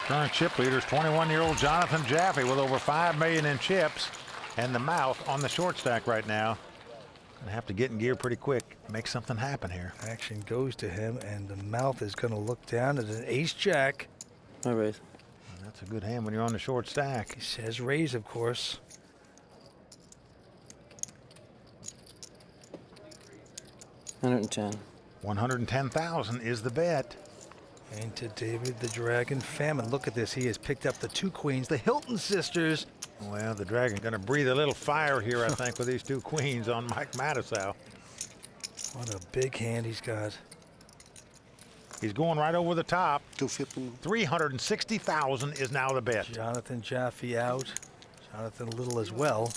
current chip leader is 21-year-old Jonathan Jaffe with over $5 million in chips, and the mouth on the short stack right now. Gonna have to get in gear pretty quick, make something happen here. Action goes to him, and the mouth is going to look down at an ace-jack. I raise. That's a good hand when you're on the short stack. He says raise, of course. $110. 110,000 is the bet. Into David the Dragon Pham. Look at this. He has picked up the two queens, the Hilton sisters. Well, the Dragon going to breathe a little fire here, I think, with these two queens on Mike Matusow. What a big hand he's got. He's going right over the top. 250. 360,000 is now the bet. Jonathan Jaffe out. Jonathan Little as well.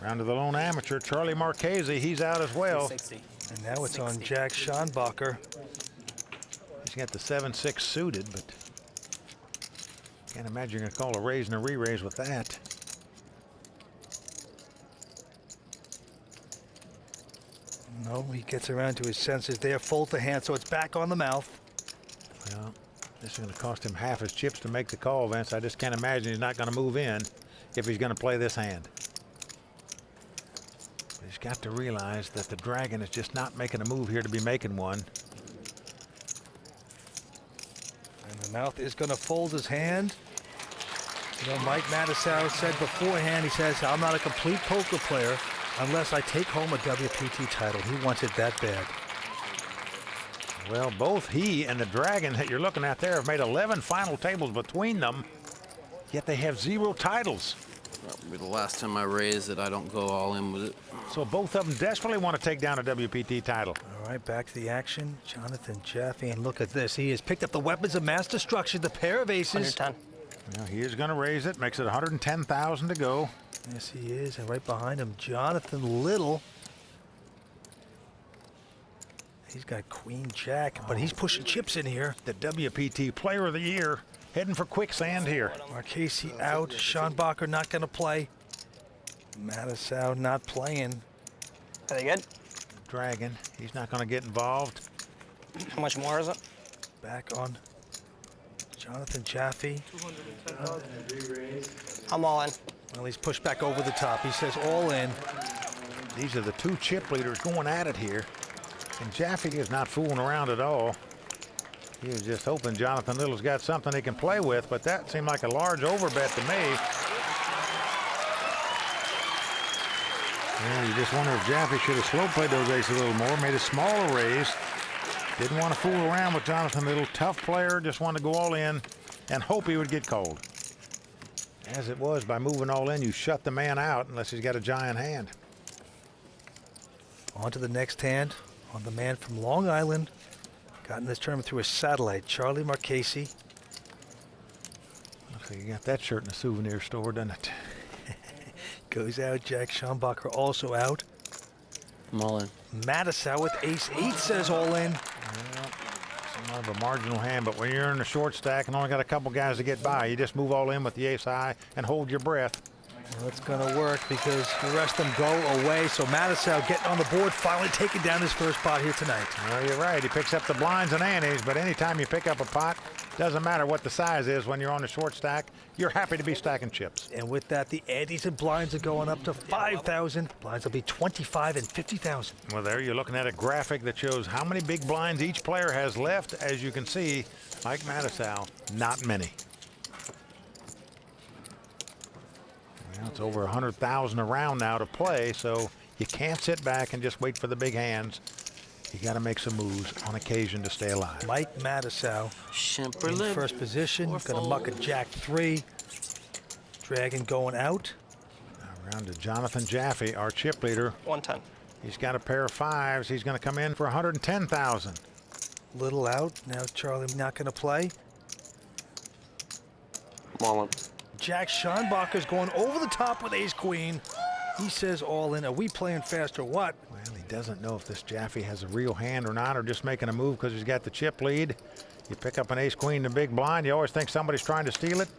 Round to the lone amateur, Charlie Marchese. He's out as well. And now it's on Jack Schanbacher. He's got the 7-6 suited, but can't imagine you're going to call a raise and a re-raise with that. No, he gets around to his senses there. Fold the hand, so it's back on the mouth. Well, this is going to cost him half his chips to make the call, Vince. I just can't imagine he's not going to move in if he's going to play this hand. But he's got to realize that the Dragon is just not making a move here to be making one. And the mouth is going to fold his hand. You know, Mike Matusow said beforehand, he says, I'm not a complete poker player unless I take home a WPT title. He wants it that bad. Well, both he and the Dragon that you're looking at there have made 11 final tables between them, yet they have 0 titles. That'll be the last time I raise it. I don't go all in with it. So both of them desperately want to take down a WPT title. All right, back to the action. Jonathan Jaffe, and look at this. He has picked up the weapons of mass destruction, the pair of aces. 110. Now he is going to raise it, makes it 110,000 to go. Yes, he is. And right behind him, Jonathan Little. He's got Queen Jack, but he's pushing chips in here. The WPT Player of the Year heading for quicksand here. Marchese out. Schanbacher not going to play. Matusow not playing. Are they good? Dragon, he's not going to get involved. How much more is it? Back on Jonathan Jaffe. I'm all in. Well, he's pushed back over the top. He says all in. These are the two chip leaders going at it here. And Jaffy is not fooling around at all. He was just hoping Jonathan Little's got something he can play with, but that seemed like a large overbet to me. Well, you just wonder if Jaffy should have slow played those aces a little more, made a smaller raise. Didn't want to fool around with Jonathan Little. Tough player, just wanted to go all in and hope he would get called. As it was, by moving all in, you shut the man out unless he's got a giant hand. On to the next hand. On the man from Long Island. Got in this tournament through a satellite, Charlie Marchese. Looks like you got that shirt in a souvenir store, doesn't it? Goes out. Jack Schanbacher also out. I'm all in. Matusow with ace-8 says all in. Well, somewhat of a marginal hand, but when you're in a short stack and only got a couple guys to get by, you just move all in with the ace high and hold your breath. Well, it's going to work because the rest of them go away. So Matusow getting on the board, finally taking down his first pot here tonight. Well, you're right. He picks up the blinds and antes, but anytime you pick up a pot, doesn't matter what the size is when you're on the short stack, you're happy to be stacking chips. And with that, the antes and blinds are going up to 5,000. Blinds will be 25 and 50,000. Well, there you're looking at a graphic that shows how many big blinds each player has left. As you can see, Mike Matusow, not many. Well, it's over 100,000 around now to play, so you can't sit back and just wait for the big hands. You got to make some moves on occasion to stay alive. Mike Matusow in first position. Going to muck a Jack 3. Dragon going out. Now round to Jonathan Jaffe, our chip leader. 110. He's got a pair of fives. He's going to come in for 110,000. Little out. Now Charlie not going to play. I'm all in. Jack Schanbacher's going over the top with ace-queen. He says all in. Are we playing fast or what? Well, he doesn't know if this Jaffy has a real hand or not, or just making a move because he's got the chip lead. You pick up an ace-queen in the big blind, you always think somebody's trying to steal it.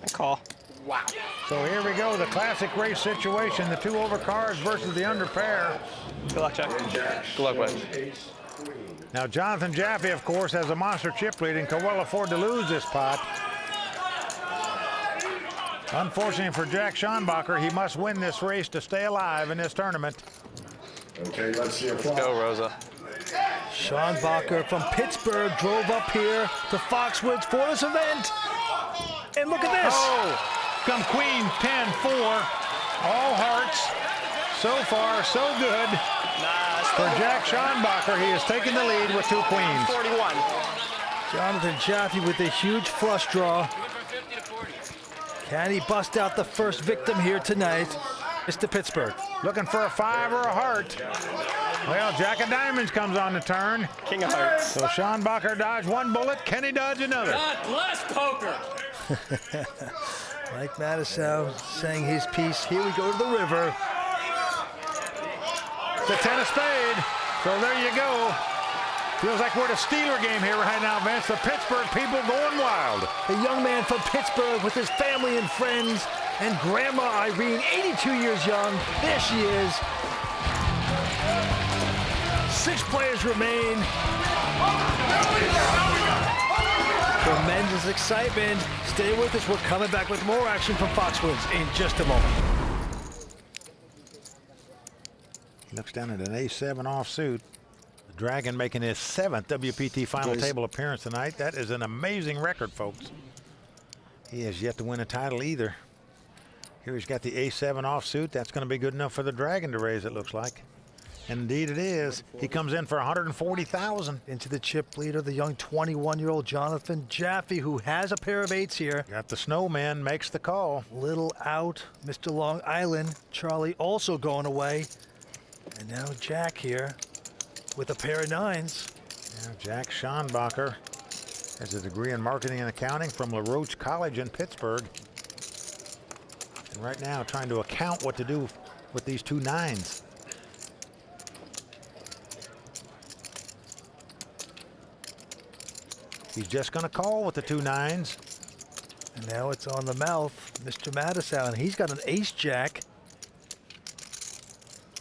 I call. Wow. So here we go, the classic race situation, the two over cards versus the under pair. Good luck, Jack. Good luck, buddy. Now, Jonathan Jaffe, of course, has a monster chip lead and can well afford to lose this pot. Unfortunately for Jack Schanbacher, he must win this race to stay alive in this tournament. Okay, let's see a flop. Go, Rosa. Schanbacher from Pittsburgh drove up here to Foxwoods for this event. And look at this. Oh, come Queen 10-4. All hearts. So far, so good. For Jack Schanbacher, he has taken the lead with 2 queens. 41. Jonathan Jaffe with a huge flush draw. Can he bust out the first victim here tonight? Mr. Pittsburgh. Looking for a 5 or a heart. Well, Jack of Diamonds comes on the turn. King of Hearts. So Schanbacher dodged 1 bullet. Can he dodge another? God bless poker. Mike Matusow saying his piece. Here we go to the river. The 10 of spade. So there you go. Feels like we're at a Steeler game here right now, Vince. The Pittsburgh people going wild. A young man from Pittsburgh with his family and friends, and Grandma Irene, 82 years young. There she is. 6 players remain. Tremendous excitement. Stay with us. We're coming back with more action from Foxwoods in just a moment. He looks down at an ace-7 offsuit. The Dragon making his 7th WPT final table appearance tonight. That is an amazing record, folks. He has yet to win a title either. Here he's got the ace-7 offsuit. That's going to be good enough for the Dragon to raise, it looks like. And indeed it is. He comes in for $140,000. Into the chip leader, the young 21-year-old Jonathan Jaffe, who has a pair of 8s here. Got the Snowman, makes the call. Little out, Mr. Long Island. Charlie also going away. And now Jack here with a pair of 9s. Now Jack Schanbacher has a degree in marketing and accounting from LaRoche College in Pittsburgh. And right now trying to account what to do with these 2 9s. He's just going to call with the 2 9s. And now it's on the mouth, Mr. Matusow, and he's got an ace-jack.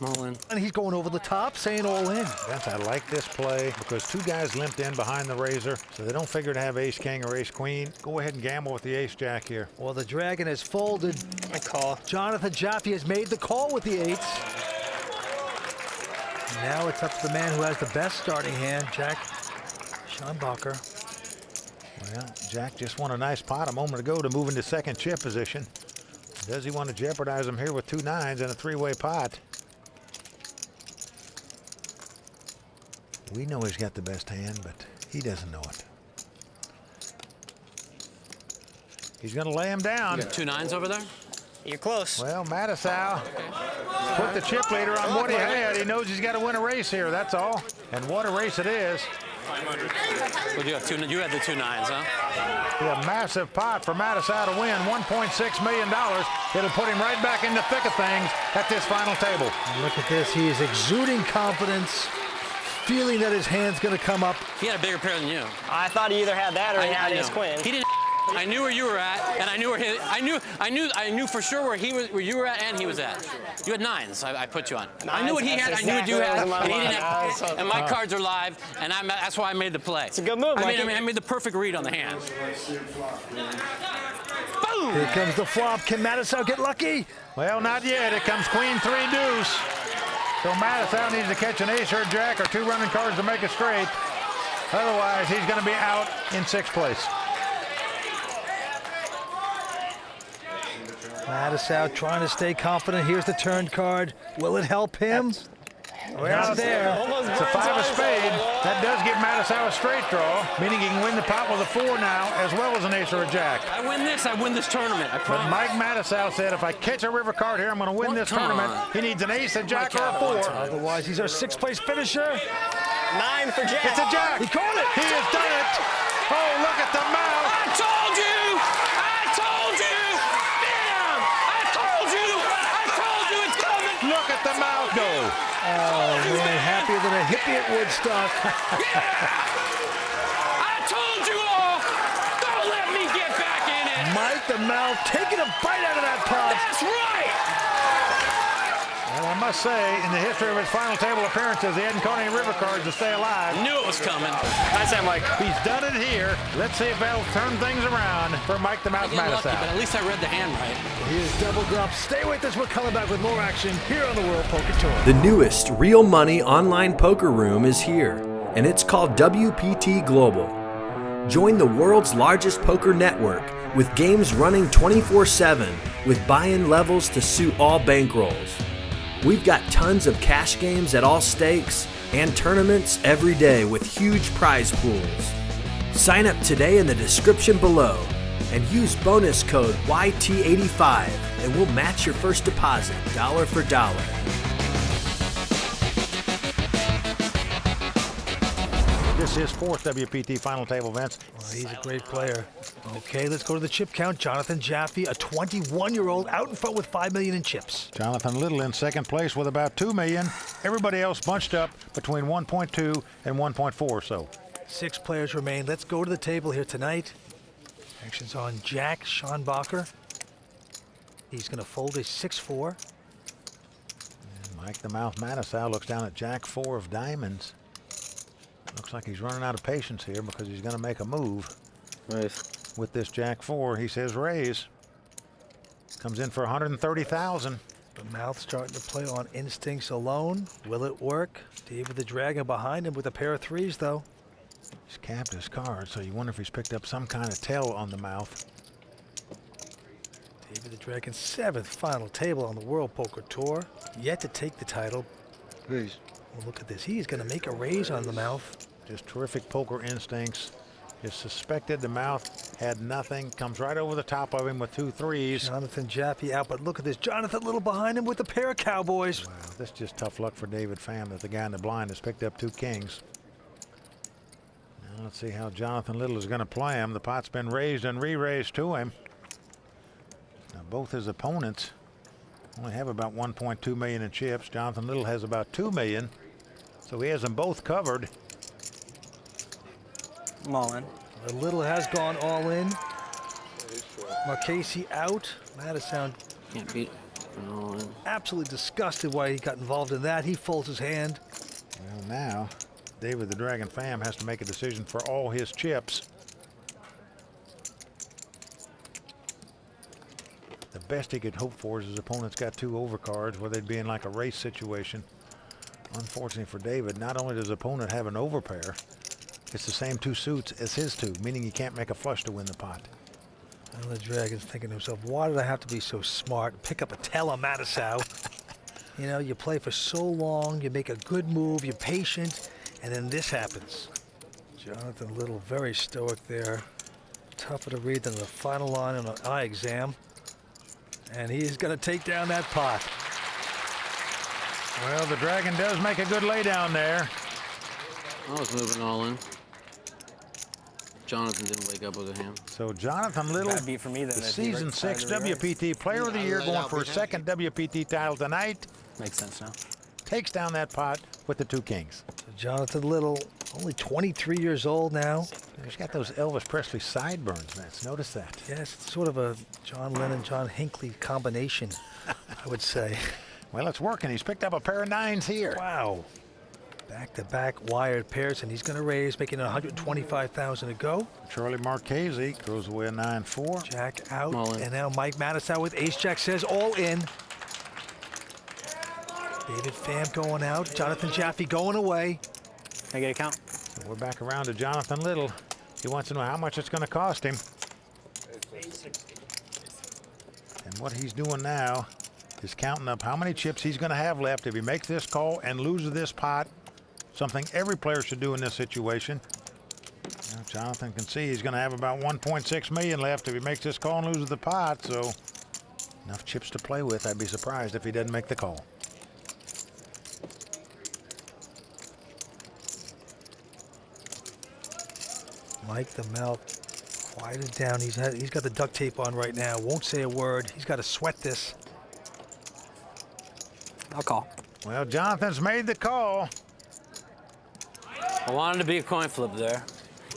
All in. And he's going over the top, saying all in. Vince, I like this play because 2 guys limped in behind the razor, so they don't figure to have ace-king or ace-queen. Go ahead and gamble with the ace-jack here. Well, the Dragon has folded. I call. Jonathan Jaffe has made the call with the 8s. Now it's up to the man who has the best starting hand, Jack Schanbacher. Well, Jack just won a nice pot a moment ago to move into second chip position. Does he want to jeopardize him here with 2 9s and a 3-way pot? We know he's got the best hand, but he doesn't know it. He's going to lay him down. You got 2 9s over there? You're close. Well, Matusow put the chip leader on what he had. He knows he's got to win a race here, that's all. And what a race it is. Well, you had the 2 9s, huh? A massive pot for Matusow to win, $1.6 million. It'll put him right back in the thick of things at this final table. And look at this. He is exuding confidence, feeling that his hand's going to come up. He had a bigger pair than you. I thought he either had that or he had his queen. He didn't. I knew where you were at, and I knew where I knew for sure where you were at, and he was at. You had 9s. I put you on. I knew what he had. I knew what you had, and he didn't have. And my cards are live, and that's why I made the play. It's a good move. I made the perfect read on the hand. Boom! Here comes the flop. Can Matusow get lucky? Well, not yet. It comes queen 3 deuce. So Matusow needs to catch an ace or a jack or 2 running cards to make it straight. Otherwise, he's going to be out in 6th place. Matusow trying to stay confident. Here's the turn card. Will it help him? Well, there. It's a 5 of spade. That does give Matusow a straight draw, meaning he can win the pot with a 4 now, as well as an ace or a jack. I win this tournament. I But promise. Mike Matusow said, if I catch a river card here, I'm going to win this tournament. He needs an ace, a jack, or a 4. Otherwise, he's our 6th place finisher. 9 for Jack. It's a jack. He called it. He has done it. Oh, look at the mouth. I told you! I told you! Bam! I told you! I told you it's coming! Look at the mouth go. Oh, man, happier than a hippie at Woodstock. I told you all! Don't let me get back in it! Mike the Mouth taking a bite out of that pot. That's right! And I must say, in the history of his final table appearances, he hadn't caught any river cards to stay alive. Knew it was coming. Nice that, Mike. He's done it here. Let's see if that'll turn things around for Mike the I Mouth get lucky, but Matusow. at least I read the hand right. He is doubled up. Stay with us. We're coming back with more action here on the World Poker Tour. The newest real money online poker room is here, and it's called WPT Global. Join the world's largest poker network with games running 24/7 with buy-in levels to suit all bankrolls. We've got tons of cash games at all stakes and tournaments every day with huge prize pools. Sign up today in the description below and use bonus code YT85 and we'll match your first deposit dollar for dollar. This is fourth WPT final table, Vince. Well, he's a great player. Okay, let's go to the chip count. Jonathan Jaffe, a 21-year-old, out in front with 5 million in chips. Jonathan Little in second place with about 2 million. Everybody else bunched up between 1.2 and 1.4 so. 6 players remain. Let's go to the table here tonight. Action's on Jack Schanbacher. He's going to fold a 6-4. And Mike the Mouth Matusow looks down at Jack 4 of diamonds. Looks like he's running out of patience here because he's going to make a move. Nice. With this Jack 4, he says raise. Comes in for 130,000. The Mouth starting to play on instincts alone. Will it work? David the Dragon behind him with a pair of 3s, though. He's capped his card, so you wonder if he's picked up some kind of tell on the Mouth. David the Dragon, 7th final table on the World Poker Tour. Yet to take the title. Please. Well, look at this. He's going to make a raise on the Mouth. Just terrific poker instincts. Just suspected the Mouth had nothing. Comes right over the top of him with 2 3s. Jonathan Jaffe out, but look at this. Jonathan Little behind him with a pair of Cowboys. Wow, this is just tough luck for David Pham that the guy in the blind has picked up 2 kings. Now let's see how Jonathan Little is going to play him. The pot's been raised and re-raised to him. Now both his opponents only have about 1.2 million in chips. Jonathan Little has about 2 million. So he has them both covered. I'm all in. The Little has gone all in. Marchese out. Matusow Can't beat it. absolutely disgusted why he got involved in that. He folds his hand. Well, now David the Dragon Pham has to make a decision for all his chips. The best he could hope for is his opponent's got 2 overcards where they'd be in like a race situation. Unfortunately for David, not only does his opponent have an overpair, it's the same 2 suits as his 2, meaning he can't make a flush to win the pot. And the Dragon's thinking to himself, why did I have to be so smart? Pick up a tell on Matusow. You know, you play for so long, you make a good move, you're patient, and then this happens. Jonathan Little, very stoic there. Tougher to read than the final line on an eye exam. And he's going to take down that pot. Well, the Dragon does make a good lay down there. I was moving all in. Jonathan didn't wake up with a hand. So Jonathan Little, That'd be for me then. the That'd be season right 6 side of the race. WPT Player of the Year, going for his 2nd WPT title tonight. Makes sense now. Takes down that pot with the 2 kings. So Jonathan Little, only 23 years old now. He's got those Elvis Presley sideburns, Vince. Notice that. Yes, it's sort of a John Lennon, John Hinckley combination, I would say. Well, it's working. He's picked up a pair of 9s here. Wow. Back-to-back wired pairs, and he's going to raise, making it 125,000 to go. Charlie Marchese throws away a 9-4. Jack out, All in. and now Mike Matusow with ace-jack says all in. David Pham going out, Jonathan Jaffe going away. Can I get a count? So we're back around to Jonathan Little. He wants to know how much it's going to cost him. And what he's doing now is counting up how many chips he's going to have left if he makes this call and loses this pot. Something every player should do in this situation. Now Jonathan can see he's going to have about 1.6 million left if he makes this call and loses the pot. So enough chips to play with. I'd be surprised if he doesn't make the call. Mike the Mouth quieted down. He's got the duct tape on right now. Won't say a word. He's got to sweat this. I'll call. Well, Jonathan's made the call. I wanted to be a coin flip there.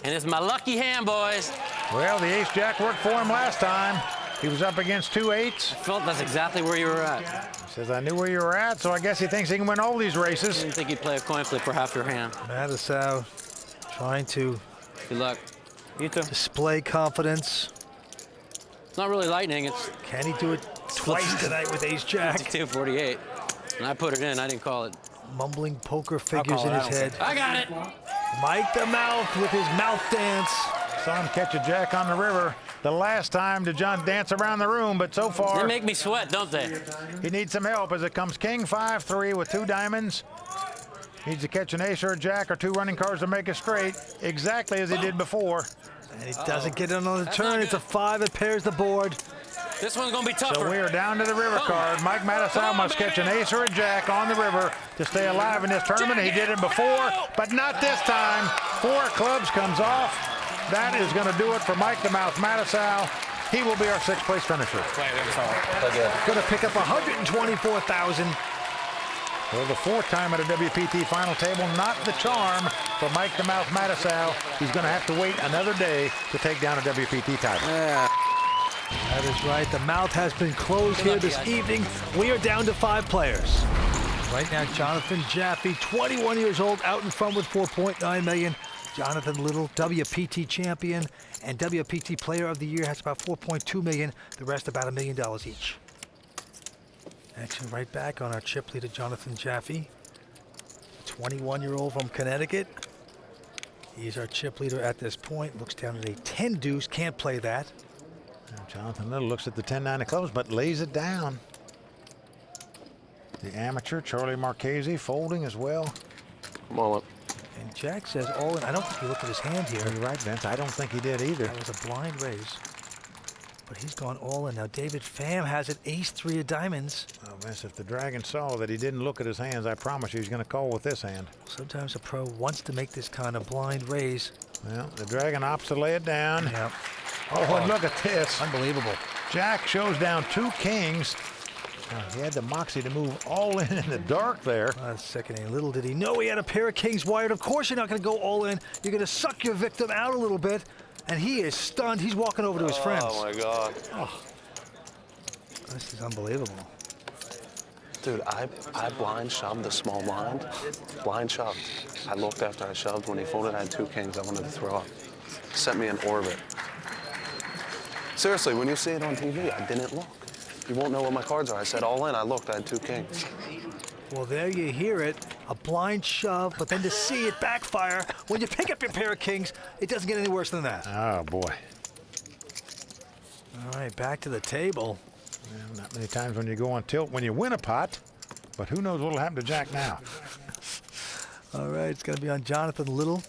And it's my lucky hand, boys. Well, the ace-jack worked for him last time. He was up against 2 8s. I felt that's exactly where you were at. He says, I knew where you were at, so I guess he thinks he can win all these races. Didn't think he'd play a coin flip for half your hand. Matusow trying to Good luck. You too. display confidence. It's not really lightning. It's Can he do it twice tonight with ace-jack? 248. And I put it in. I didn't call it. Mumbling poker I'll figures call in it. his head. I got it. Mike the Mouth with his mouth dance. Saw him catch a jack on the river the last time to John dance around the room, but so They far make me sweat, don't they? he needs some help as it comes king 5-3 with 2 diamonds. Needs to catch an ace or a jack or 2 running cards to make it straight, exactly as he did before. And he doesn't get it on the That's turn. not It's a good. 5. It pairs the board. This one's going to be tougher. So we are down to the river card. Mike Matusow must catch an ace or a jack on the river to stay alive in this tournament. He did it before, but not this time. 4 clubs comes off. That is going to do it for Mike the Mouth Matusow. He will be our 6th place finisher. Going to pick up 124,000. For the 4th time at a WPT final table, not the charm for Mike the Mouth Matusow. He's going to have to wait another day to take down a WPT title. That is right. The Mouth has been closed here this evening. We are down to 5 players. Right now, Jonathan Jaffe, 21 years old, out in front with 4.9 million. Jonathan Little, WPT champion and WPT player of the year, has about 4.2 million. The rest about $1 million each. Action right back on our chip leader, Jonathan Jaffe. 21-year-old from Connecticut. He's our chip leader at this point. Looks down at a 10 deuce, can't play that. And Jonathan Little looks at the 10-9 of clubs, but lays it down. The amateur, Charlie Marchese, folding as well. Mullet. And Jack says all in. I don't think he looked at his hand here. You're right, Vince. I don't think he did either. That was a blind raise. But he's gone all in. Now David Pham has an ace-3 of diamonds. Oh, Vince, if the Dragon saw that he didn't look at his hands, I promise you he's going to call with this hand. Sometimes a pro wants to make this kind of blind raise. Well, the Dragon opts to lay it down. Yeah. Oh, and look at this. Unbelievable. Jack shows down 2 kings. He had the moxie to move all in the dark there. Second, little did he know he had a pair of kings wired. Of course you're not going to go all in. You're going to suck your victim out a little bit. And he is stunned. He's walking over to his friends. Oh my God. This is unbelievable. Dude, I blind shoved the small blind. Blind shoved. I looked after I shoved. When he folded, I had 2 kings. I wanted to throw up. Sent me in orbit. Seriously, when you see it on TV, I didn't look. You won't know what my cards are. I said all in. I looked. I had 2 kings. Well, there you hear it. A blind shove, but then to see it backfire, when you pick up your pair of kings, it doesn't get any worse than that. Oh, boy. All right, back to the table. Well, not many times when you go on tilt when you win a pot, but who knows what'll happen to Jack now. All right, it's going to be on Jonathan Little,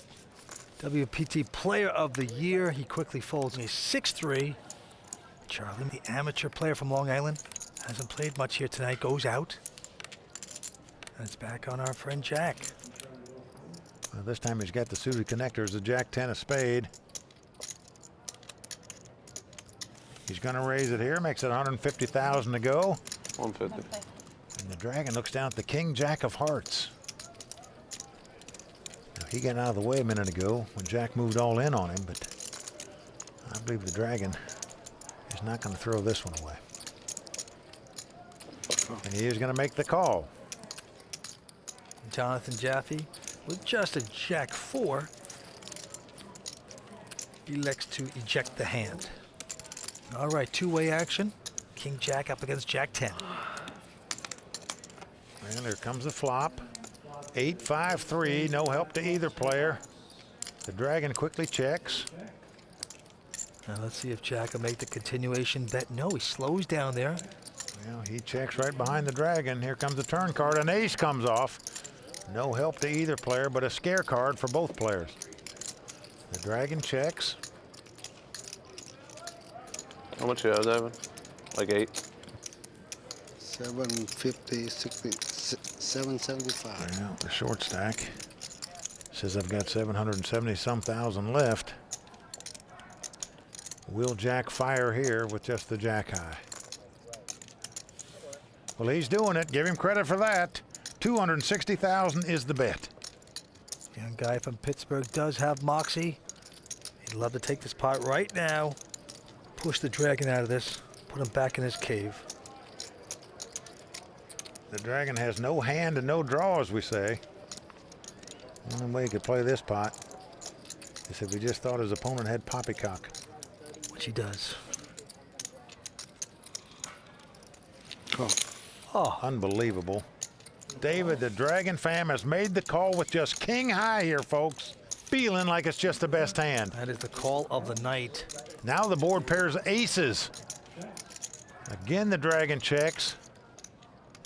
WPT Player of the Year. He quickly folds a 6-3. Charlie, the amateur player from Long Island, hasn't played much here tonight, goes out. And it's back on our friend Jack. Well, this time he's got the suited connectors, the Jack 10 of spade. He's going to raise it here, makes it 150,000 to go. 150. And the Dragon looks down at the King Jack of hearts. Now, he got out of the way a minute ago when Jack moved all in on him, but I believe the Dragon is not going to throw this one away. And he is going to make the call. Jonathan Jaffe with just a Jack 4 elects to eject the hand. All right, 2-way action. King Jack up against Jack 10. And here comes the flop. 8-5-3, no help to either player. The Dragon quickly checks. Now let's see if Jack will make the continuation bet. No, he slows down there. Well, he checks right behind the Dragon. Here comes the turn card. An ace comes off. No help to either player, but a scare card for both players. The Dragon checks. How much you have, David? Like 8? 750, 60, 775. Well, the short stack says I've got 770-some thousand left. Will Jack fire here with just the Jack high? Well, he's doing it. Give him credit for that. 260,000 is the bet. Young guy from Pittsburgh does have moxie. He'd love to take this pot right now. Push the Dragon out of this. Put him back in his cave. The Dragon has no hand and no draw, as we say. The only way he could play this pot is if he just thought his opponent had poppycock. Which he does. Oh, unbelievable. David, the Dragon Pham has made the call with just king high here, folks. Feeling like it's just the best hand. That is the call of the night. Now the board pairs aces. Again, the Dragon checks.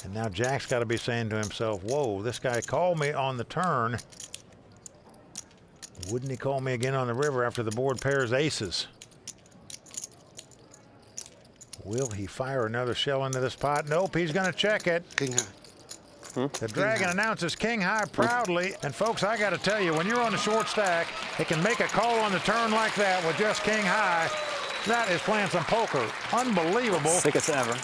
And now Jack's got to be saying to himself, whoa, this guy called me on the turn. Wouldn't he call me again on the river after the board pairs aces? Will he fire another shell into this pot? Nope, he's going to check it. King high. The Dragon announces king high proudly. And folks, I got to tell you, when you're on the short stack, it can make a call on the turn like that with just king high. That is playing some poker. Unbelievable. Sickest ever.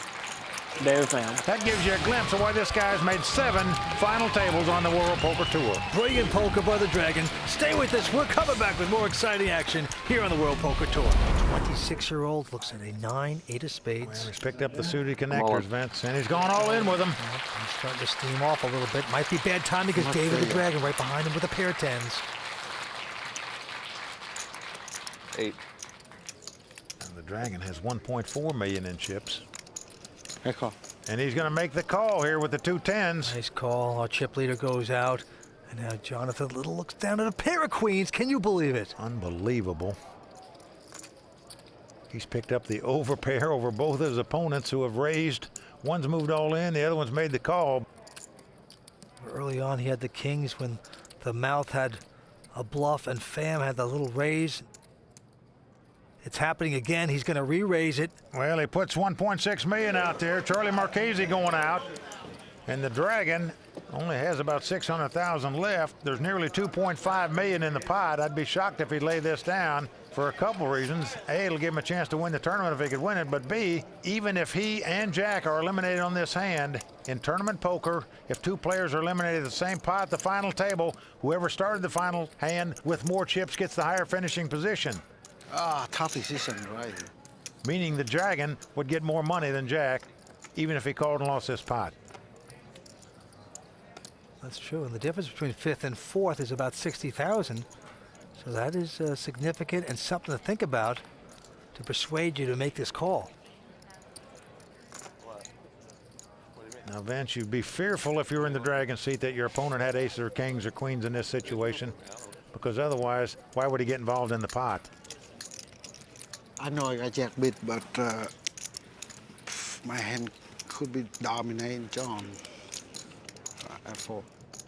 David Pham. That gives you a glimpse of why this guy's made 7 final tables on the World Poker Tour. Brilliant poker by the Dragon. Stay with us. We're coming back with more exciting action here on the World Poker Tour. 26-year-old looks at a 9, 8 of spades. Well, he's picked up the suited connectors, Vince, and he's gone all in with them. He's starting to steam off a little bit. Might be bad timing because David the Dragon right behind him with a pair of 10s. 8. And the Dragon has 1.4 million in chips. Good call. And he's going to make the call here with the 2 10s. Nice call. Our chip leader goes out. And now Jonathan Little looks down at a pair of queens. Can you believe it? Unbelievable. He's picked up the overpair over both his opponents who have raised. One's moved all in, the other one's made the call. Early on, he had the kings when the mouth had a bluff and Pham had the little raise. It's happening again. He's going to re-raise it. Well, he puts 1.6 million out there. Charlie Marchese going out. And the Dragon only has about 600,000 left. There's nearly 2.5 million in the pot. I'd be shocked if he'd lay this down for a couple reasons. A, it'll give him a chance to win the tournament if he could win it. But B, even if he and Jack are eliminated on this hand, in tournament poker, if 2 players are eliminated at the same pot at the final table, whoever started the final hand with more chips gets the higher finishing position. Tough decision, right? Meaning the Dragon would get more money than Jack, even if he called and lost this pot. That's true. And the difference between 5th and 4th is about 60,000. So that is significant and something to think about to persuade you to make this call. Now, Vince, you'd be fearful if you were in the Dragon seat that your opponent had aces or kings or queens in this situation, because otherwise, why would he get involved in the pot? I know I jack bit, but my hand could be dominating John at 4.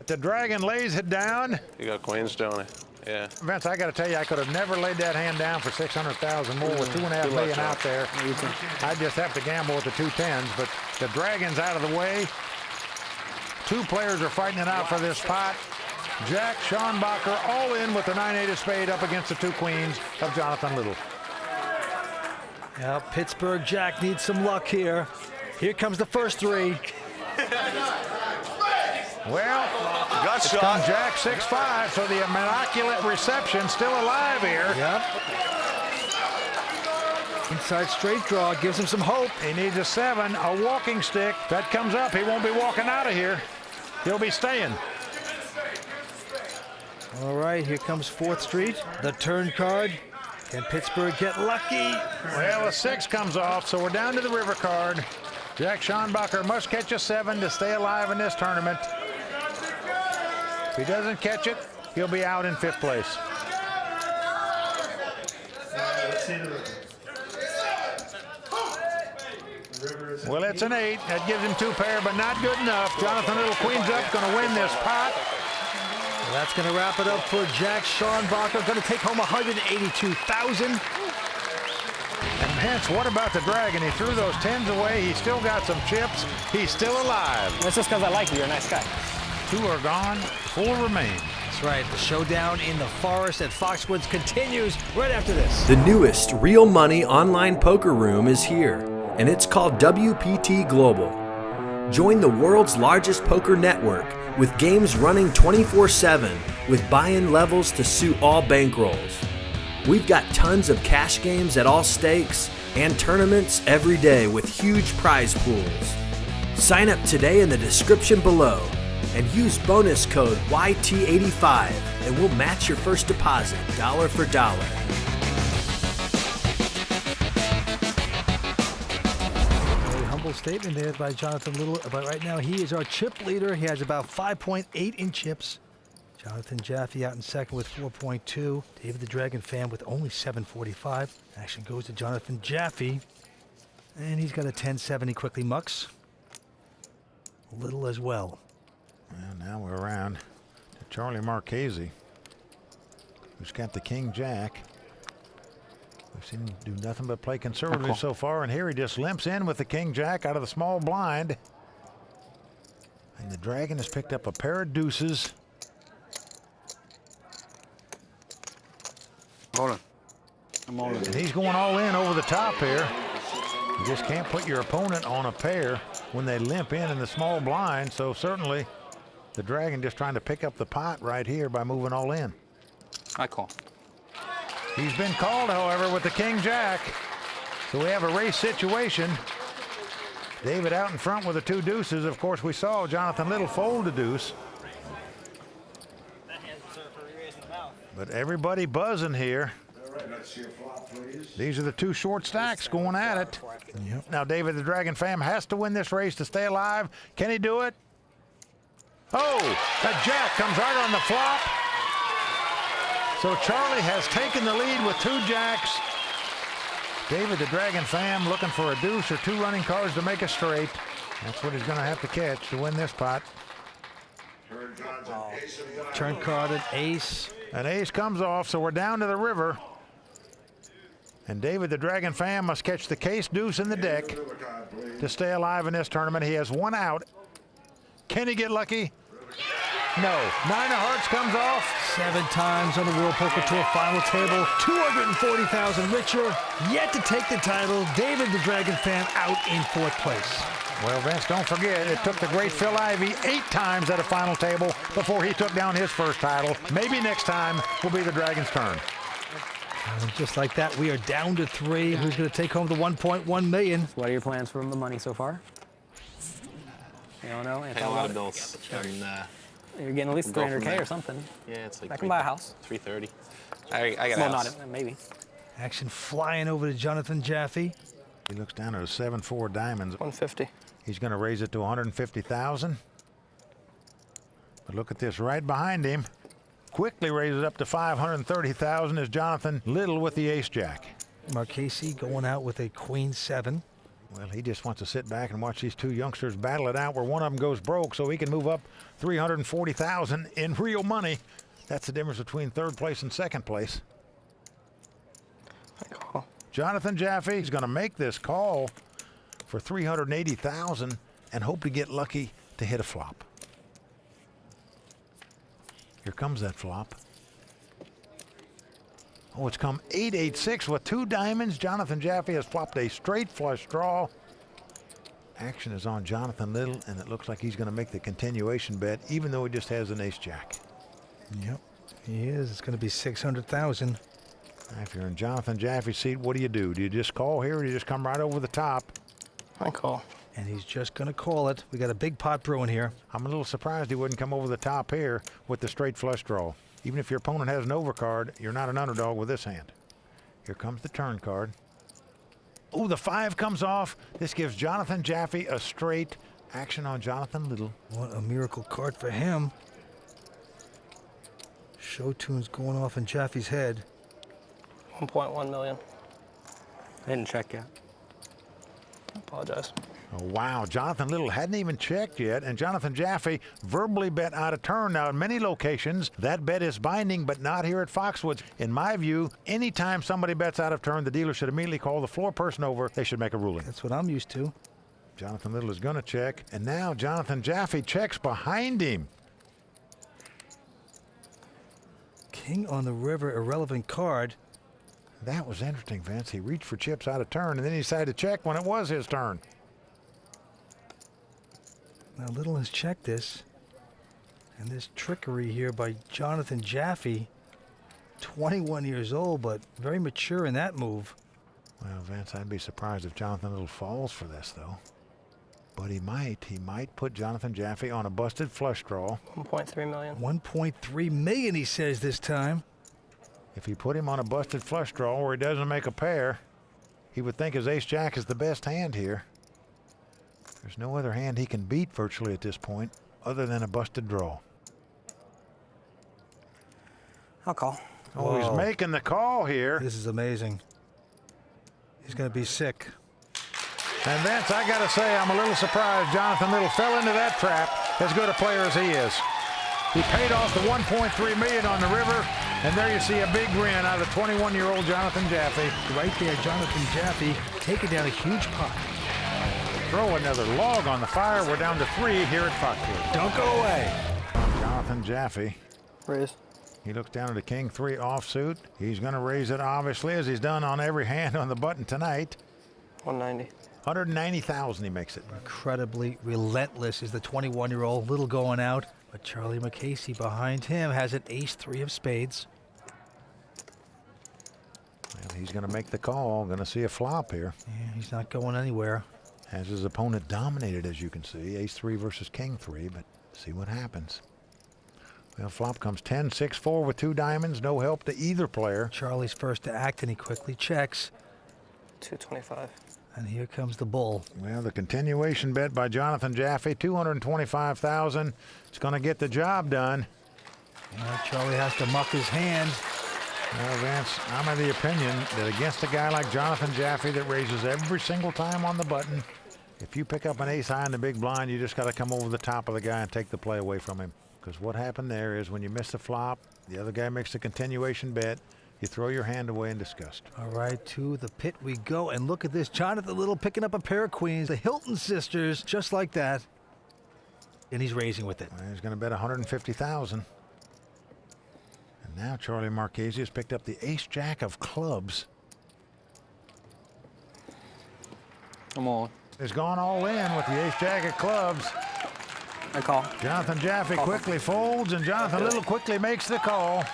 The Dragon lays it down. You got queens, Johnny. Yeah. Vince, I got to tell you, I could have never laid that hand down for 600,000 more with 2.5 million out there. I just have to gamble with the 2 10s, but the Dragon's out of the way. 2 players are fighting it out for this pot. Jack, Schanbacher, all in with the 9-8 of spade up against the 2 queens of Jonathan Little. Yeah, Pittsburgh Jack needs some luck here. Here comes the first 3. Well, Got it's shot. come Jack 6-5, so the immaculate reception still alive here. Yep. Inside straight draw gives him some hope. He needs a 7, a walking stick. If that comes up, he won't be walking out of here. He'll be staying. All right, here comes 4th Street. The turn card. Can Pittsburgh get lucky? Well, a 6 comes off, so we're down to the river card. Jack Schanbacher must catch a 7 to stay alive in this tournament. If he doesn't catch it, he'll be out in 5th place. Well, it's an 8. That gives him 2 pair, but not good enough. Jonathan Little queens up, going to win this pot. Well, that's going to wrap it up for Jack Schanbacher. Going to take home 182,000. And hence, what about the Dragon? He threw those 10s away. He's still got some chips. He's still alive. That's just because I like you. You're a nice guy. 2 are gone. 4 remain. That's right. The showdown in the forest at Foxwoods continues right after this. The newest real money online poker room is here, and it's called WPT Global. Join the world's largest poker network with games running 24/7 with buy-in levels to suit all bankrolls. We've got tons of cash games at all stakes and tournaments every day with huge prize pools. Sign up today in the description below and use bonus code YT85 and we'll match your first deposit dollar for dollar. Very humble statement there by Jonathan Little, but right now he is our chip leader. He has about 5.8 in chips. Jonathan Jaffe out in second with 4.2. David the Dragon Pham with only 745. Action goes to Jonathan Jaffe. And he's got a 1070 quickly mucks. Little as well. Well, now we're around to Charlie Marchese, who's got the King Jack. We've seen him do nothing but play conservative so far, and here he just limps in with the King Jack out of the small blind. And the Dragon has picked up a pair of deuces. Hold on. I'm all in. And he's going all in over the top here. You just can't put your opponent on a pair when they limp in the small blind, so certainly the Dragon just trying to pick up the pot right here by moving all in. I call. He's been called, however, with the King Jack. So we have a race situation. David out in front with the two deuces. Of course, we saw Jonathan Little fold the deuce. But everybody buzzing here. All right, let's see a flop, please. These are the two short stacks going at it. Yep. Now David the Dragon Pham has to win this race to stay alive. Can he do it? Oh, that Jack comes right on the flop. So Charlie has taken the lead with two jacks. David the Dragon Pham looking for a deuce or two running cards to make a straight. That's what he's going to have to catch to win this pot. Turn card an ace. An ace comes off, so we're down to the river. And David the Dragon Pham must catch the case deuce in the deck to stay alive in this tournament. He has one out. Can he get lucky? No. Nine of hearts comes off. 7 times on the World Poker Tour final table. 240,000 richer. Yet to take the title. David the Dragon Pham out in 4th place. Well, Vince, don't forget, it took the great Phil Ivey 8 times at a final table before he took down his first title. Maybe next time will be the Dragon's turn. And just like that, we are down to 3. Who's going to take home the 1.1 million? What are your plans for the money so far? You don't know? Pay a lot of bills. And, You're getting at least We'll go from 300K there. or something. yeah, it's like I can buy a house. 330. I got a Well, house. not maybe. Action flying over to Jonathan Jaffe. He looks down at a 7-4 diamonds. 150. He's going to raise it to 150,000. But look at this right behind him. Quickly raises up to 530,000 is Jonathan Little with the ace jack. Marchese going out with a queen 7. Well, he just wants to sit back and watch these two youngsters battle it out where one of them goes broke so he can move up 340,000 in real money. That's the difference between 3rd place and 2nd place. I call. Jonathan Jaffe is going to make this call for 380,000 and hope to get lucky to hit a flop. Here comes that flop. Oh, it's come 8-8-6 with 2 diamonds. Jonathan Jaffe has flopped a straight flush draw. Action is on Jonathan Little, and it looks like he's going to make the continuation bet, even though he just has an ace jack. Yep, he is. It's going to be 600,000. If you're in Jonathan Jaffe's seat, what do you do? Do you just call here, or do you just come right over the top? I call. And he's just going to call it. We got a big pot brewing here. I'm a little surprised he wouldn't come over the top here with the straight flush draw. Even if your opponent has an overcard, you're not an underdog with this hand. Here comes the turn card. Oh, the 5 comes off. This gives Jonathan Jaffe a straight. Action on Jonathan Little. What a miracle card for him. Show tunes going off in Jaffe's head. 1.1 million. I didn't check yet. I apologize. Oh, wow. Jonathan Little hadn't even checked yet, and Jonathan Jaffe verbally bet out of turn. Now, in many locations, that bet is binding, but not here at Foxwoods. In my view, anytime somebody bets out of turn, the dealer should immediately call the floor person over. They should make a ruling. That's what I'm used to. Jonathan Little is going to check, and now Jonathan Jaffe checks behind him. King on the river, irrelevant card. That was interesting, Vince. He reached for chips out of turn, and then he decided to check when it was his turn. Now Little has checked this. And this trickery here by Jonathan Jaffe. 21 years old, but very mature in that move. Well, Vince, I'd be surprised if Jonathan Little falls for this, though. But he might. He might put Jonathan Jaffe on a busted flush draw. 1.3 million. 1.3 million, he says this time. If he put him on a busted flush draw where he doesn't make a pair, he would think his ace-jack is the best hand here. There's no other hand he can beat virtually at this point other than a busted draw. I'll call. Oh, he's making the call here. This is amazing. He's going to be sick. And Vince, I got to say, I'm a little surprised Jonathan Little fell into that trap, as good a player as he is. He paid off the $1.3 million on the river, and there you see a big grin out of 21-year-old Jonathan Jaffe. Right there, Jonathan Jaffe taking down a huge pot. Throw another log on the fire. We're down to 3 here at Foxwood. Don't go away. Jonathan Jaffe. Raise. He looks down at a king 3 offsuit. He's going to raise it, obviously, as he's done on every hand on the button tonight. 190. 190,000 he makes it. Incredibly relentless is the 21-year-old. Little going out, but Charlie Marchese behind him has an ace-3 of spades. Well, he's going to make the call. Going to see a flop here. Yeah, he's not going anywhere. Has his opponent dominated, as you can see. Ace-3 versus king-3, but see what happens. Well, flop comes 10-6-4 with 2 diamonds. No help to either player. Charlie's first to act, and he quickly checks. 225. And here comes the bull. Well, the continuation bet by Jonathan Jaffe, $225,000. It's going to get the job done. Charlie has to muck his hand. Well, Vince, I'm of the opinion that against a guy like Jonathan Jaffe that raises every single time on the button, if you pick up an ace high in the big blind, you just got to come over the top of the guy and take the play away from him. Because what happened there is when you miss the flop, the other guy makes a continuation bet, you throw your hand away in disgust. All right, to the pit we go. And look at this. Jonathan Little picking up a pair of queens. The Hilton sisters, just like that. And he's raising with it. Well, he's going to bet $150,000. And now Charlie Marchese has picked up the ace-jack of clubs. I'm all. He's gone all in with the ace-jack of clubs. I call. Jonathan Jaffe quickly folds, and Jonathan Little quickly makes the call.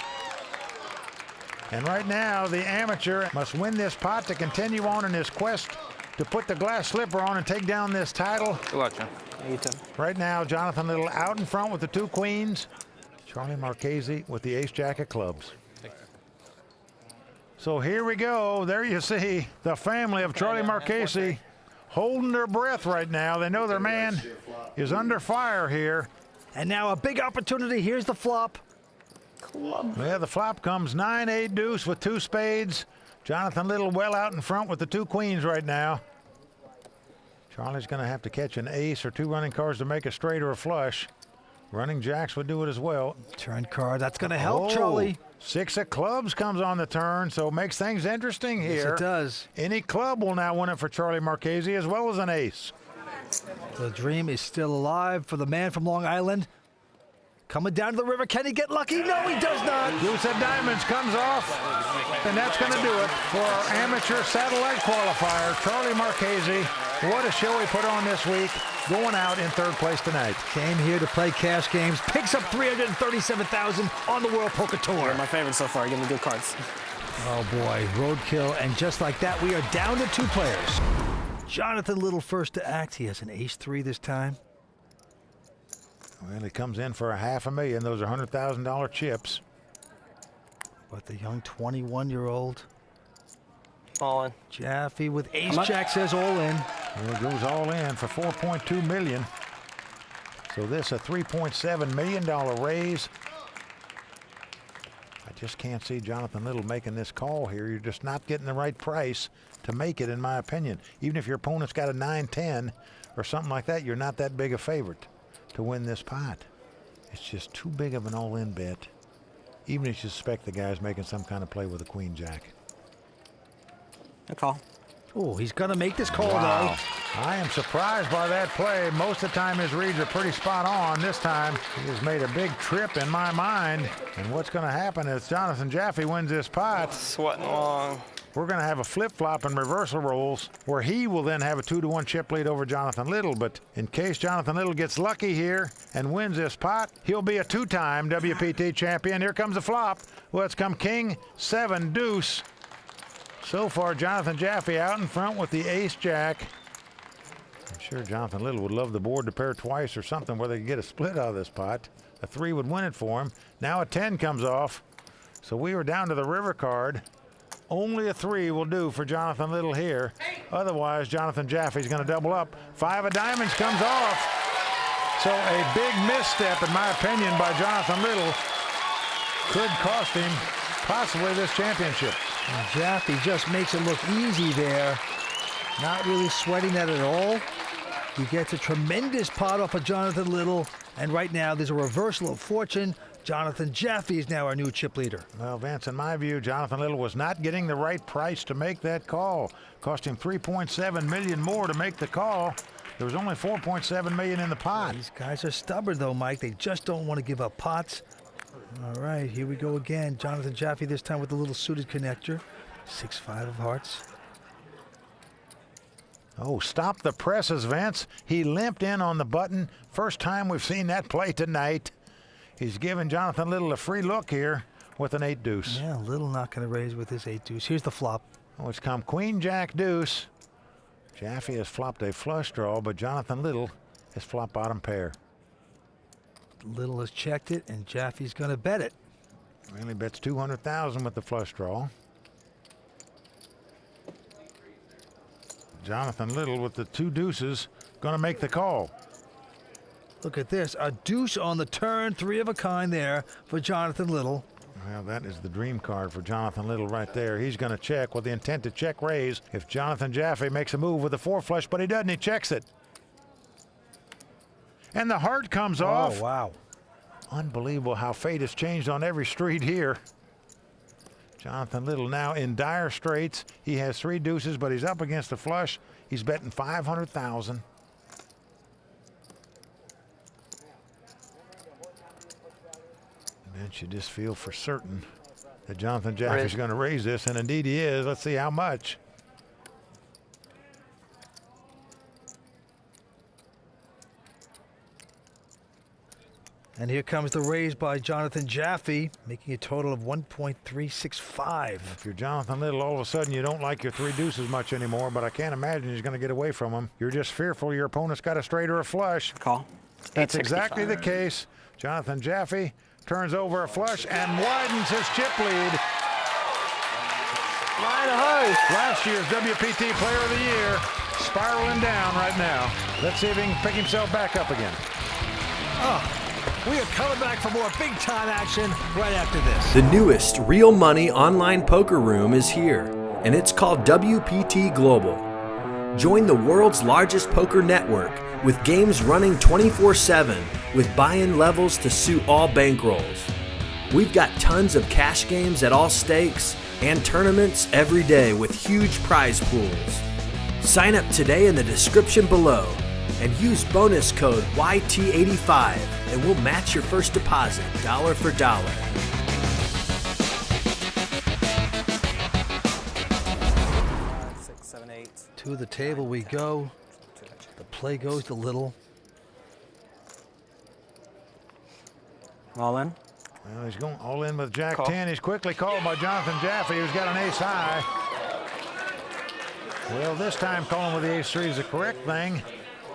And right now, the amateur must win this pot to continue on in his quest to put the glass slipper on and take down this title. Good luck, John. You too. Right now, Jonathan Little out in front with the 2 queens. Charlie Marchese with the ace-jack of clubs. So here we go. There you see the family of Charlie Marchese holding their breath right now. They know their man is under fire here. And now a big opportunity. Here's the flop. Well, the flop comes 9-8 deuce with 2 spades. Jonathan Little well out in front with the 2 queens right now. Charlie's going to have to catch an ace or 2 running cards to make a straight or a flush. Running jacks would do it as well. Turn card. That's going to help Charlie. 6 of clubs comes on the turn, so it makes things interesting here. Yes, it does. Any club will now win it for Charlie Marchese as well as an ace. The dream is still alive for the man from Long Island. Coming down to the river. Can he get lucky? No, he does not. Deuce of diamonds comes off, and that's going to do it for our amateur satellite qualifier, Charlie Marchese. What a show he put on this week, going out in 3rd place tonight. Came here to play cash games, picks up $337,000 on the World Poker Tour. You're my favorite so far. Give me good cards. Oh boy, roadkill, and just like that, we are down to 2 players. Jonathan Little first to act. He has an ace-3 this time. Well, he comes in for $500,000. Those are $100,000 chips. But the young 21-year-old All in. Jaffy with ace-jack says all in. Well, it goes all in for $4.2 million. So this a $3.7 million raise. I just can't see Jonathan Little making this call here. You're just not getting the right price to make it, in my opinion. Even if your opponent's got a 9-10 or something like that, you're not that big a favorite to win this pot. It's just too big of an all-in bet, even if you suspect the guy's making some kind of play with a queen-jack. I call. Oh, he's going to make this call, Wow. I am surprised by that play. Most of the time his reads are pretty spot on. This time he has made a big trip in my mind. And what's going to happen is Jonathan Jaffe wins this pot. Sweating along. we're going to have a flip-flop and reversal rolls where he will then have a 2-1 chip lead over Jonathan Little. But in case Jonathan Little gets lucky here and wins this pot, he'll be a 2-time WPT champion. Here comes the flop. Well, it's come king, 7, deuce. So far, Jonathan Jaffe out in front with the ace-jack. I'm sure Jonathan Little would love the board to pair twice or something where they could get a split out of this pot. A 3 would win it for him. Now a 10 comes off. So we were down to the river card. Only a 3 will do for Jonathan Little here. Otherwise, Jonathan Jaffe's going to double up. 5 of diamonds comes off. So a big misstep, in my opinion, by Jonathan Little could cost him possibly this championship. And Jaffy just makes it look easy there. Not really sweating that at all. He gets a tremendous pot off of Jonathan Little. And right now, there's a reversal of fortune. Jonathan Jaffe is now our new chip leader. Well, Vance, in my view, Jonathan Little was not getting the right price to make that call. Cost him $3.7 million more to make the call. There was only $4.7 million in the pot. These guys are stubborn, though, Mike. They just don't want to give up pots. All right, here we go again. Jonathan Jaffe this time with the little suited connector. 6-5 of hearts. Oh, stop the presses, Vance. He limped in on the button. First time we've seen that play tonight. He's giving Jonathan Little a free look here with an 8 deuce. Yeah, Little not going to raise with his 8 deuce. Here's the flop. Oh, it's come queen jack deuce. Jaffe has flopped a flush draw, but Jonathan Little has flopped bottom pair. Little has checked it, and Jaffe's going to bet it. Well, he bets $200,000 with the flush draw. Jonathan Little with the 2 deuces going to make the call. Look at this, a deuce on the turn, 3 of a kind there for Jonathan Little. Well, that is the dream card for Jonathan Little right there. He's going to check with the intent to check raise if Jonathan Jaffe makes a move with a 4 flush, but he doesn't. He checks it. And the heart comes off. Oh, wow. Unbelievable how fate has changed on every street here. Jonathan Little now in dire straits. He has 3 deuces, but he's up against a flush. He's betting $500,000. And you just feel for certain that Jonathan Jaffe is going to raise this, and indeed he is. Let's see how much. And here comes the raise by Jonathan Jaffe, making a total of 1.365. If you're Jonathan Little, all of a sudden you don't like your 3 deuces much anymore, but I can't imagine he's going to get away from them. You're just fearful your opponent's got a straight or a flush. Call. That's exactly the case. Jonathan Jaffe turns over a flush and widens his chip lead. Last year's WPT Player of the Year spiraling down right now. Let's see if he can pick himself back up again. We are coming back for more big-time action right after this. The newest real money online poker room is here, and it's called WPT Global. Join the world's largest poker network with games running 24/7 with buy-in levels to suit all bankrolls. We've got tons of cash games at all stakes and tournaments every day with huge prize pools. Sign up today in the description below and use bonus code YT85 and we'll match your first deposit dollar for dollar. To the table we go. The play goes to Little. All in. Well, he's going all in with Jack 10. He's quickly called by Jonathan Jaffe, who's got an ace high. Well, this time calling with the ace 3 is the correct thing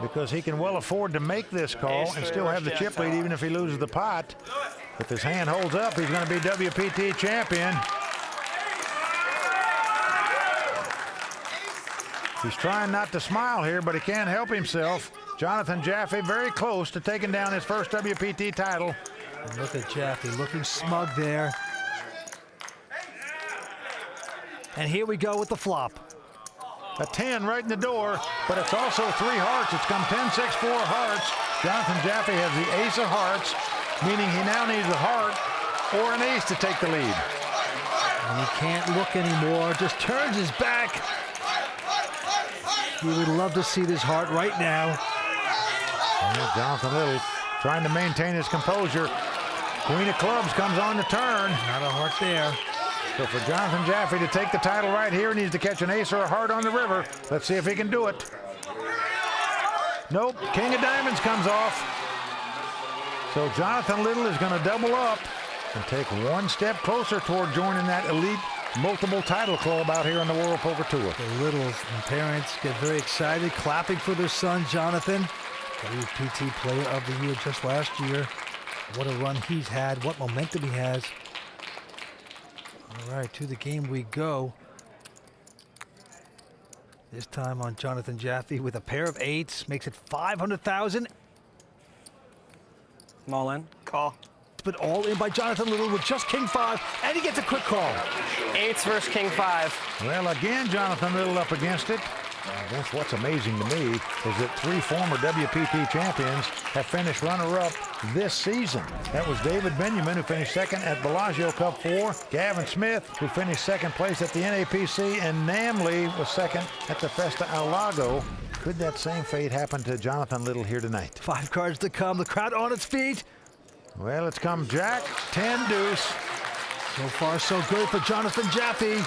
because he can well afford to make this call and still have the chip lead even if he loses the pot. If his hand holds up, he's going to be WPT champion. He's trying not to smile here, but he can't help himself. Jonathan Jaffe very close to taking down his first WPT title. And look at Jaffe looking smug there. And here we go with the flop. A 10 right in the door, but it's also 3 hearts. It's come 10, 6, 4 hearts. Jonathan Jaffe has the ace of hearts, meaning he now needs a heart or an ace to take the lead. And he can't look anymore, just turns his back. He would love to see this heart right now. And Jonathan Little trying to maintain his composure. Queen of clubs comes on the turn. Not a heart there. So for Jonathan Jaffe to take the title right here, he needs to catch an ace or a heart on the river. Let's see if he can do it. Nope, King of Diamonds comes off. So Jonathan Little is going to double up and take one step closer toward joining that elite multiple title club out here on the World Poker Tour. The Littles and parents get very excited, clapping for their son, Jonathan. WPT Player of the Year just last year. What a run he's had, what momentum he has. All right, to the game we go. This time on Jonathan Jaffe with a pair of eights, makes it 500,000. I'm all in. Call. But all in by Jonathan Little with just King 5, and he gets a quick call. Eights versus King 5. Well, again, Jonathan Little up against it. I guess what's amazing to me is that 3 former WPT champions have finished runner-up this season. That was David Benjamin, who finished second at Bellagio Cup 4, Gavin Smith, who finished second place at the NAPC, and Namley was second at the Festa Al Lago. Could that same fate happen to Jonathan Little here tonight? 5 cards to come, the crowd on its feet. Well, it's come Jack, 10 deuce. So far, so good for Jonathan Jaffe.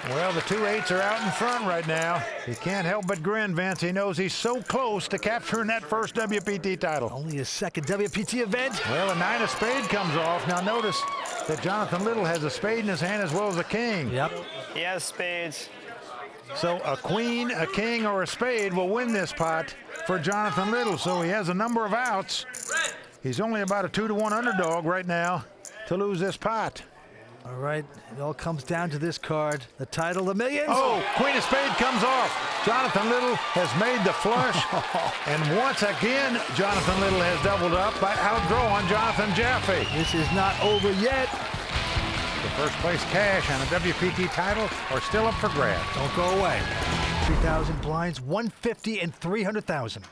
Well, the 2 8s are out in front right now. He can't help but grin, Vince. He knows he's so close to capturing that first WPT title. Only his second WPT event. Well, a 9 of spade comes off. Now notice that Jonathan Little has a spade in his hand as well as a king. Yep. He has spades. So a queen, a king, or a spade will win this pot for Jonathan Little. So he has a number of outs. He's only about a 2-to-1 underdog right now to lose this pot. All right, it all comes down to this card. The title, the millions. Oh, queen of spade comes off. Jonathan Little has made the flush. And once again, Jonathan Little has doubled up by outdrawing Jonathan Jaffe. This is not over yet. The first place cash and a WPT title are still up for grabs. Don't go away. 3,000 blinds, 150 and 300,000.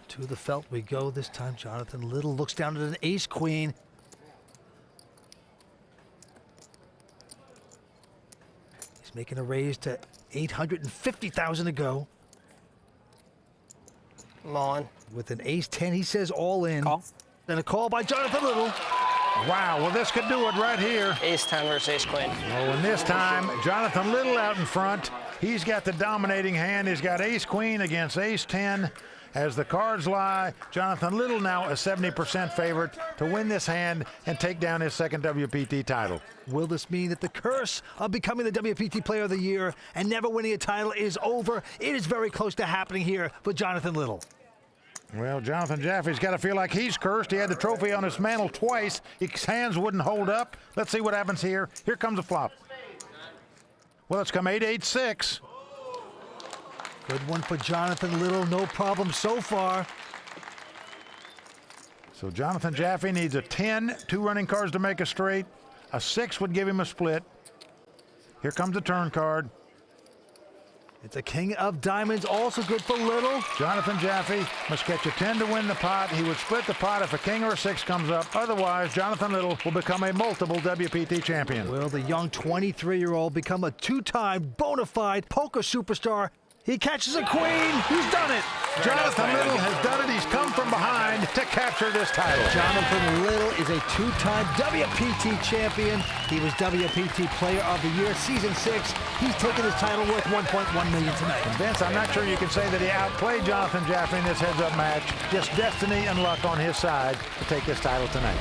To the felt we go. This time, Jonathan Little looks down at an ace-queen. He's making a raise to 850,000 to go. I'm on. With an ace-10, he says all in. Call. Then a call by Jonathan Little. Wow, well, this could do it right here. Ace 10 versus ace queen. Oh, and this time, Jonathan Little out in front. He's got the dominating hand. He's got ace-queen against ace-10. As the cards lie, Jonathan Little now a 70% favorite to win this hand and take down his second WPT title. Will this mean that the curse of becoming the WPT Player of the Year and never winning a title is over? It is very close to happening here for Jonathan Little. Well, Jonathan Jaffe's got to feel like he's cursed. He had the trophy on his mantle twice. His hands wouldn't hold up. Let's see what happens here. Here comes a flop. Well, it's come 8-8-6. Good one for Jonathan Little. No problem so far. So Jonathan Jaffe needs a 10, 2 running cards to make a straight. A 6 would give him a split. Here comes the turn card. It's a king of diamonds, also good for Little. Jonathan Jaffe must catch a 10 to win the pot. He would split the pot if a king or a 6 comes up. Otherwise, Jonathan Little will become a multiple WPT champion. Will the young 23-year-old become a 2-time bona fide poker superstar? He catches a queen. He's done it. Jonathan Little has done it. He's come from behind to capture this title. Jonathan Little is a 2-time WPT champion. He was WPT Player of the Year, Season 6. He's taken his title worth $1.1 million tonight. And Vince, I'm not sure you can say that he outplayed Jonathan Jaffe in this heads-up match. Just destiny and luck on his side to take this title tonight.